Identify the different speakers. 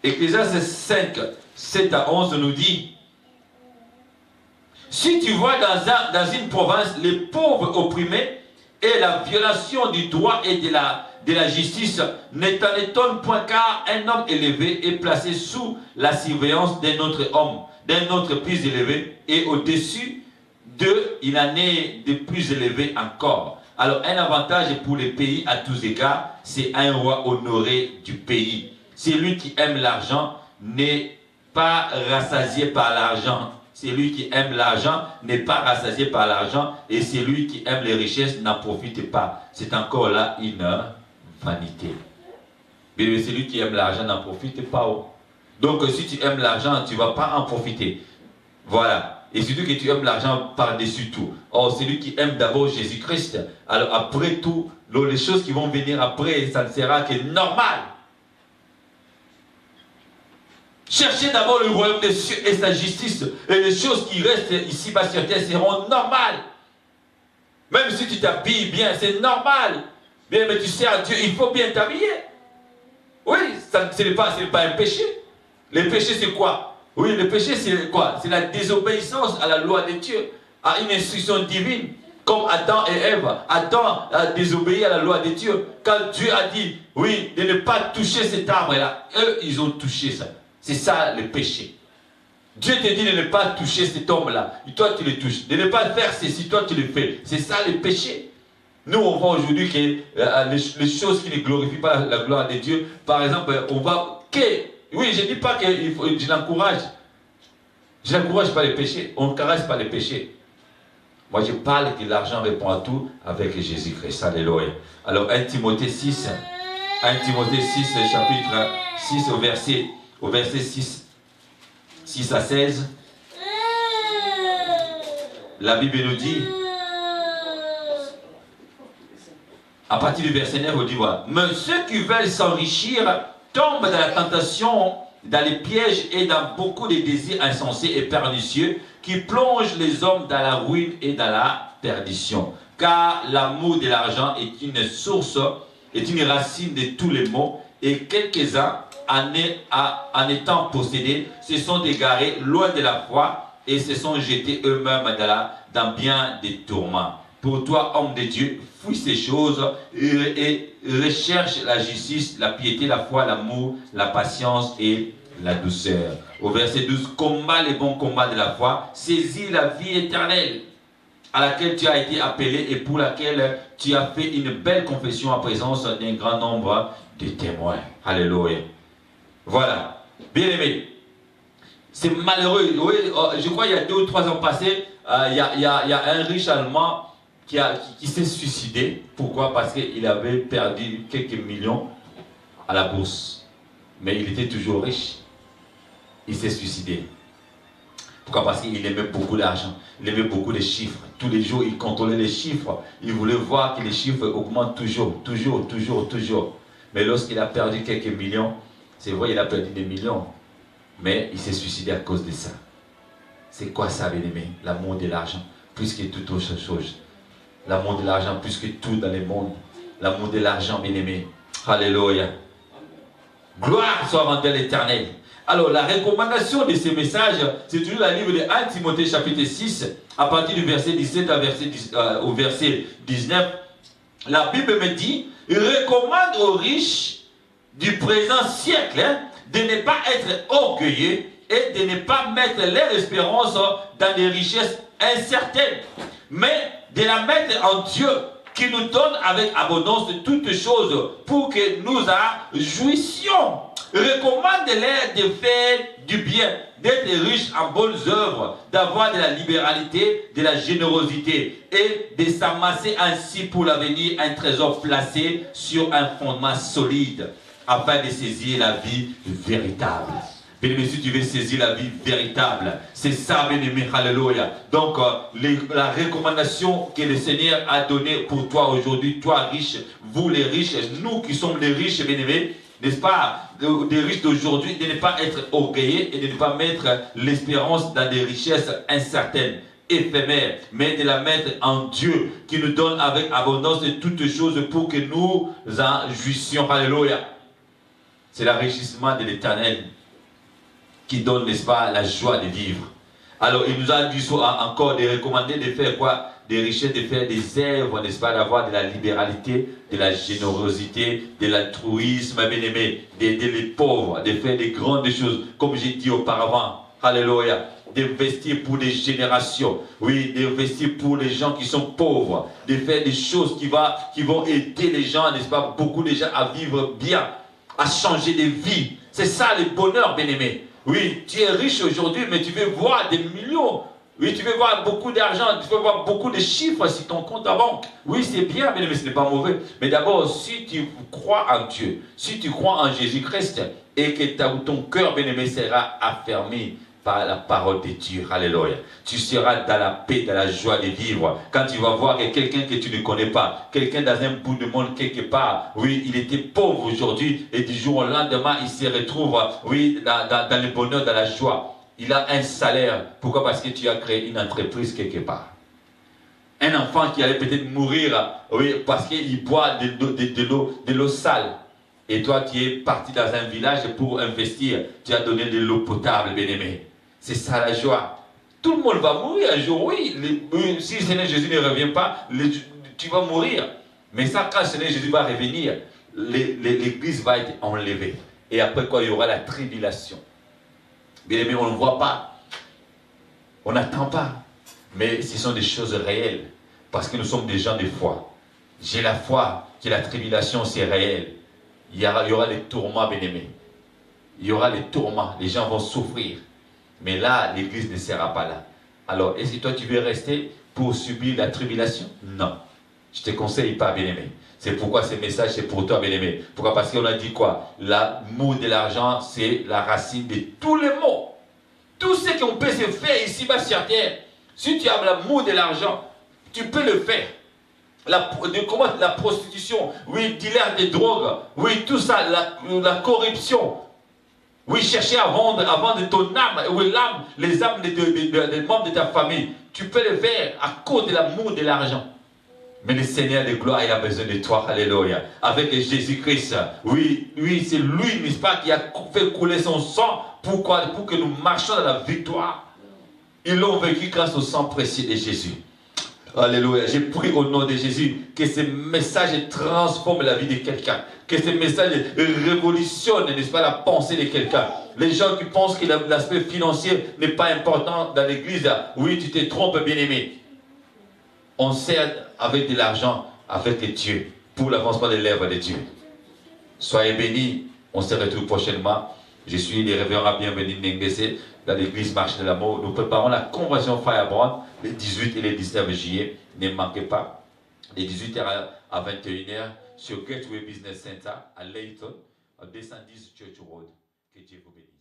Speaker 1: Ecclésiaste 5, 7 à 11 nous dit, si tu vois dans une province les pauvres opprimés et la violation du droit et de la justice, ne t'en étonne point, car un homme élevé est placé sous la surveillance d'un autre homme, d'un autre plus élevé, et au-dessus d'eux, il en est de plus élevé encore. Alors, un avantage pour les pays à tous égards, c'est un roi honoré du pays. Celui qui aime l'argent n'est pas rassasié par l'argent. Celui qui aime l'argent n'est pas rassasié par l'argent, et celui qui aime les richesses n'en profite pas. C'est encore là une vanité. Mais celui qui aime l'argent n'en profite pas. Donc si tu aimes l'argent, tu ne vas pas en profiter. Voilà. Et surtout que tu aimes l'argent par-dessus tout. Or, celui qui aime d'abord Jésus-Christ, alors après tout, les choses qui vont venir après, ça ne sera que normal. Cherchez d'abord le royaume des cieux et sa justice, et les choses qui restent ici-bas sur terre seront normales. Même si tu t'habilles bien, c'est normal. Bien, mais tu sais à Dieu, il faut bien t'habiller. Oui, ce n'est pas un péché. Le péché, c'est quoi? Oui, le péché, c'est quoi? C'est la désobéissance à la loi de Dieu, à une instruction divine. Comme Adam et Ève. Adam a désobéi à la loi de Dieu. Quand Dieu a dit, oui, de ne pas toucher cet arbre-là, eux, ils ont touché ça. C'est ça le péché. Dieu te dit de ne pas toucher cet homme-là. Et toi, tu le touches. De ne pas faire ceci, toi, tu le fais. C'est ça le péché. Nous, on voit aujourd'hui que les choses qui ne glorifient pas la gloire de Dieu, par exemple, on va... Oui, je ne dis pas que je l'encourage. Je n'encourage pas les péchés. On ne caresse pas les péchés. Moi, je parle que l'argent répond à tout avec Jésus-Christ. Alléluia. Alors, 1 Timothée 6, chapitre 6, au verset 6 à 16, la Bible nous dit, à partir du verset 9, on dit voilà, mais ceux qui veulent s'enrichir tombent dans la tentation, dans les pièges et dans beaucoup de désirs insensés et pernicieux qui plongent les hommes dans la ruine et dans la perdition. Car l'amour de l'argent est une source, est une racine de tous les maux, et quelques-uns, en étant possédés, se sont égarés loin de la foi et se sont jetés eux-mêmes dans bien des tourments. Pour toi, homme de Dieu, fuis ces choses et recherche la justice, la piété, la foi, l'amour, la patience et la douceur. Au verset 12, combat les bons combats de la foi, saisis la vie éternelle à laquelle tu as été appelé et pour laquelle tu as fait une belle confession en présence d'un grand nombre de témoins. Alléluia. Voilà. Bien aimé. C'est malheureux. Oui, je crois qu'il y a 2 ou 3 ans passés, il y a un riche Allemand qui s'est suicidé. Pourquoi? Parce qu'il avait perdu quelques millions à la bourse. Mais il était toujours riche. Il s'est suicidé. Pourquoi? Parce qu'il aimait beaucoup l'argent. Il aimait beaucoup les chiffres. Tous les jours, il contrôlait les chiffres. Il voulait voir que les chiffres augmentent toujours. Mais lorsqu'il a perdu quelques millions, c'est vrai, il a perdu des millions. Mais il s'est suicidé à cause de ça. C'est quoi ça, bien-aimé? L'amour de l'argent, plus que toute autre chose. L'amour de l'argent, plus que tout dans le monde. L'amour de l'argent, bien-aimé. Alléluia. Gloire soit rendue à l'Éternel. Alors, la recommandation de ces messages, c'est toujours la livre de 1 Timothée chapitre 6, à partir du verset 17 au verset 19. La Bible me dit, il recommande aux riches du présent siècle de ne pas être orgueilleux et de ne pas mettre leur espérance dans des richesses incertaines, mais de la mettre en Dieu qui nous donne avec abondance toutes choses pour que nous en jouissions. Recommande-leur de faire du bien, d'être riche en bonnes œuvres, d'avoir de la libéralité, de la générosité et de s'amasser ainsi pour l'avenir un trésor placé sur un fondement solide afin de saisir la vie véritable. Bien-aimé, si tu veux saisir la vie véritable, c'est ça, bien-aimé, alléluia. Donc, la recommandation que le Seigneur a donnée pour toi aujourd'hui, toi riche, vous les riches, nous qui sommes les riches, bien-aimés, n'est-ce pas, des riches d'aujourd'hui, de ne pas être orgueillés et de ne pas mettre l'espérance dans des richesses incertaines, éphémères, mais de la mettre en Dieu qui nous donne avec abondance de toutes choses pour que nous en jouissions. Alléluia. C'est l'enrichissement de l'Éternel qui donne, n'est-ce pas, la joie de vivre. Alors, il nous a dit encore de recommander de faire quoi? Des richesses, de faire des œuvres, n'est-ce pas, d'avoir de la libéralité, de la générosité, de l'altruisme, bien-aimé, d'aider les pauvres, de faire des grandes choses, comme j'ai dit auparavant. Alléluia. D'investir pour des générations, oui, d'investir pour les gens qui sont pauvres, de faire des choses qui vont aider les gens, n'est-ce pas, beaucoup de gens à vivre bien, à changer de vie. C'est ça le bonheur, bien-aimé. Oui, tu es riche aujourd'hui, mais tu veux voir des millions. Oui, tu veux voir beaucoup d'argent, tu veux voir beaucoup de chiffres sur ton compte à banque. Oui, c'est bien, bien-aimé, ce n'est pas mauvais. Mais d'abord, si tu crois en Dieu, si tu crois en Jésus-Christ, et que ton cœur, bien-aimé, sera affermi par la parole de Dieu, alléluia. Tu seras dans la paix, dans la joie de vivre. Quand tu vas voir que quelqu'un que tu ne connais pas, quelqu'un dans un bout de monde quelque part, oui, il était pauvre aujourd'hui et du jour au lendemain, il se retrouve, oui, dans le bonheur, dans la joie. Il a un salaire. Pourquoi? Parce que tu as créé une entreprise quelque part. Un enfant qui allait peut-être mourir, oui, parce qu'il boit de l'eau sale. Et toi, tu es parti dans un village pour investir. Tu as donné de l'eau potable, bien-aimé. C'est ça la joie. Tout le monde va mourir un jour, oui. Si le Seigneur Jésus ne revient pas, tu vas mourir. Mais ça, quand le Seigneur Jésus va revenir, l'église va être enlevée. Et après quoi, il y aura la tribulation. Bien-aimé, on ne voit pas. On n'attend pas. Mais ce sont des choses réelles. Parce que nous sommes des gens de foi. J'ai la foi que la tribulation, c'est réel. Il y aura les tourments, bien-aimés. Il y aura les tourments. Les gens vont souffrir. Mais là, l'église ne sera pas là. Alors, est-ce que toi, tu veux rester pour subir la tribulation? Non. Je ne te conseille pas, bien-aimé. C'est pourquoi ce message, c'est pour toi, bien-aimé. Pourquoi? Parce qu'on a dit quoi? L'amour de l'argent, c'est la racine de tous les maux. Tout ce qu'on peut se faire ici-bas sur terre, si tu as l'amour de l'argent, tu peux le faire. La prostitution, oui, dealer de drogue, oui, tout ça, la corruption. Oui, chercher à vendre ton âme, oui, les âmes des membres de ta famille. Tu peux le faire à cause de l'amour de l'argent. Mais le Seigneur de gloire, il a besoin de toi, alléluia. Avec Jésus-Christ, oui, c'est lui, n'est-ce pas, qui a fait couler son sang. Pourquoi? Pour que nous marchions dans la victoire. Ils l'ont vécu grâce au sang précieux de Jésus. Alléluia. J'ai pris au nom de Jésus que ce message transforme la vie de quelqu'un. Que ce message révolutionne, n'est-ce pas, la pensée de quelqu'un. Les gens qui pensent que l'aspect financier n'est pas important dans l'église, oui, tu te trompes, bien-aimé. On sert avec de l'argent, avec Dieu, pour l'avancement des lèvres de Dieu. Soyez bénis. On se retrouve prochainement. Je suis le révérend Bienvenu Nengese dans l'église Marché de l'amour. Nous préparons la convention Firebrand les 18 et les 19 juillet. Ne manquez pas. Les 18h à 21h sur Gateway Business Center à Layton, à 210 Church Road. Que Dieu vous bénisse.